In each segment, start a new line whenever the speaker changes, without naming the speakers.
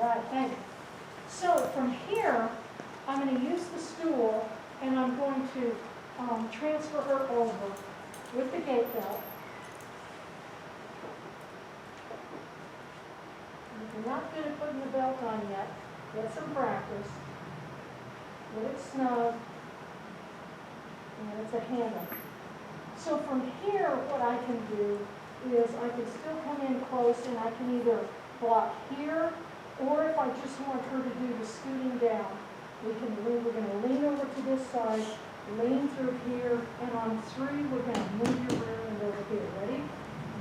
right, thank you. So from here, I'm going to use the stool, and I'm going to transfer her over with the gate belt. You're not good at putting the belt on yet. Get some practice. Get it snug. And it's a handle. So from here, what I can do is I can still come in close, and I can either block here, or if I just want her to do the scooting down, we're going to lean over to this side, lean through here, and on 3, we're going to move your rear end over here. Ready?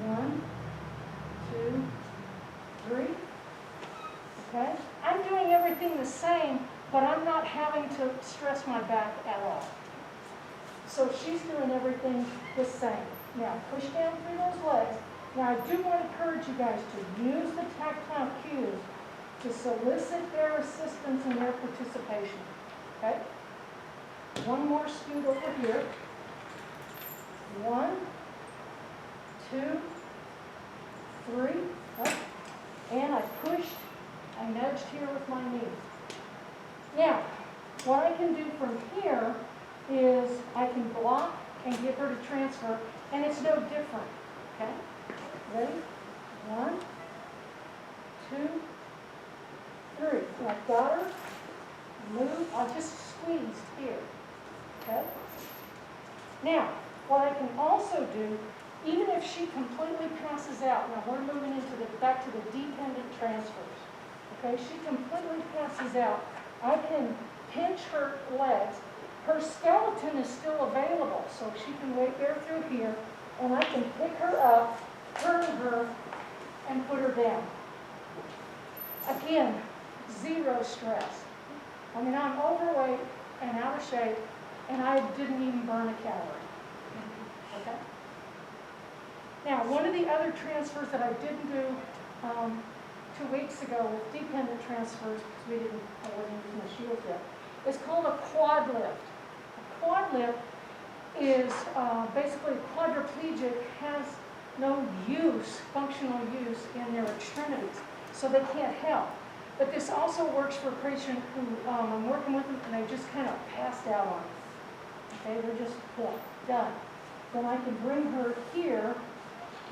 1, 2, 3. Okay? I'm doing everything the same, but I'm not having to stress my back at all. So she's doing everything the same. Now, push down through those legs. Now, I do want to encourage you guys to use the tactile cues to solicit their assistance and their participation. Okay? One more scoot over here. 1, 2, 3. Up. And I pushed. I nudged here with my knee. Now, what I can do from here is I can block and get her to transfer, and it's no different. Okay? Ready? 1, 2, 3. So I've got her. Move. I just squeezed here. Okay? Now, what I can also do, even if she completely passes out, now we're moving into back to the dependent transfers. Okay? She completely passes out. I can pinch her legs. Her skeleton is still available, so she can wait there through here, and I can pick her up, turn her, and put her down. Again, 0 stress. I mean, I'm overweight and out of shape, and I didn't even burn a calorie. Okay? Now, one of the other transfers that I didn't do 2 weeks ago with dependent transfers, because I wasn't using the shield yet, is called a quad lift. A quad lift is basically quadriplegic has no use, functional use in their extremities, so they can't help. But this also works for a patient who I'm working with them, and they just kind of passed out on it. Okay, they're just done. Then I can bring her here.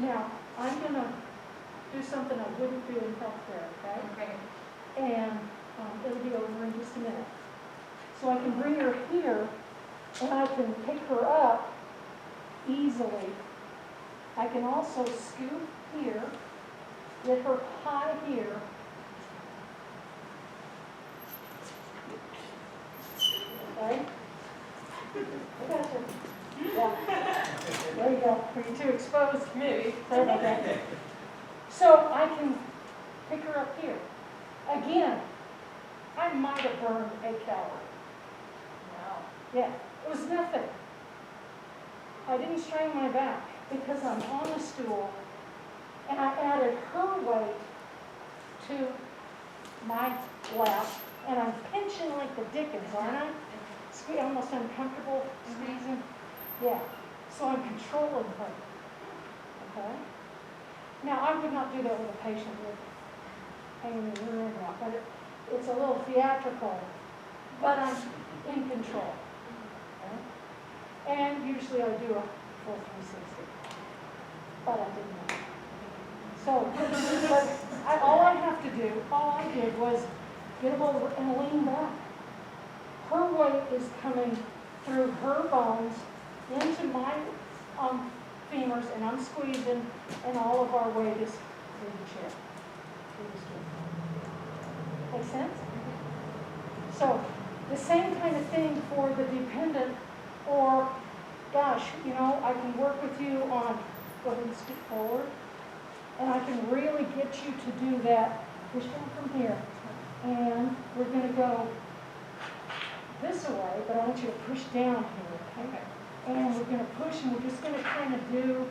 Now, I'm going to do something I wouldn't do in healthcare, okay? And it'll be over in just a minute. So I can bring her here, and I can pick her up easily. I can also scoop here, get her high here. Okay? I got you. Yeah. There you go. Were you too exposed?
Maybe.
Sorry about that. So I can pick her up here. Again, I might have burned a calorie.
Wow.
Yeah, it was nothing. I didn't strain my back because I'm on the stool, and I added her weight to my lap, and I'm pinching like the dickens, aren't I? Almost uncomfortable squeezing. Yeah, so I'm controlling her. Okay? Now, I would not do that with a patient with hanging the rear end out, but it's a little theatrical, but I'm in control. Okay? And usually I do a full 360, but I didn't. So, but all I did was get them over and lean back. Her weight is coming through her bones into my femurs, and I'm squeezing, and all of our weight is through the chair. Make sense? So, the same kind of thing for the dependent, or, gosh, I can work with you on, go ahead and scoot forward, and I can really get you to do that. Push down from here, and we're going to go this way, but I want you to push down here, okay? And we're going to push, and we're just going to kind of do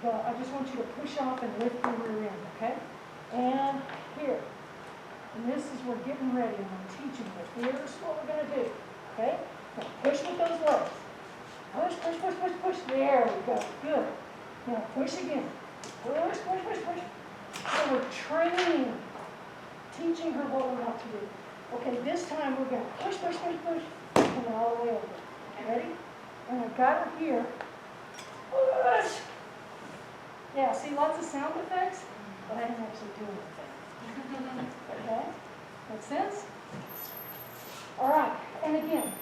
I just want you to push off and lift your rear end, okay? And here. And this is, we're getting ready, and I'm teaching you. Here's what we're going to do, okay? Now push with those legs. Push, push, push, push, push. There we go. Good. Now push again. Push, push, push, push. So we're training, teaching her remember what we want to do. Okay, this time we're going to push, push, push, push, and then all the way over. Ready? And I've got her here. Push! Yeah, see, lots of sound effects, but I didn't actually do anything. Okay? Make sense? All right, and again,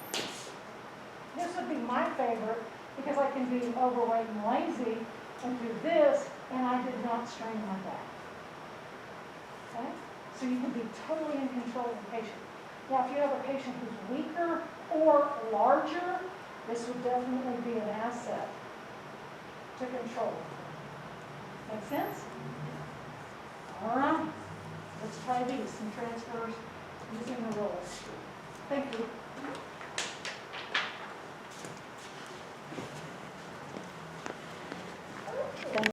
this would be my favorite because I can be overweight and lazy and do this, and I did not strain my back. Okay? So you can be totally in control of the patient. Now, if you have a patient who's weaker or larger, this would definitely be an asset to control. Make sense? All right. Let's try these, some transfers using the rollers. Thank you.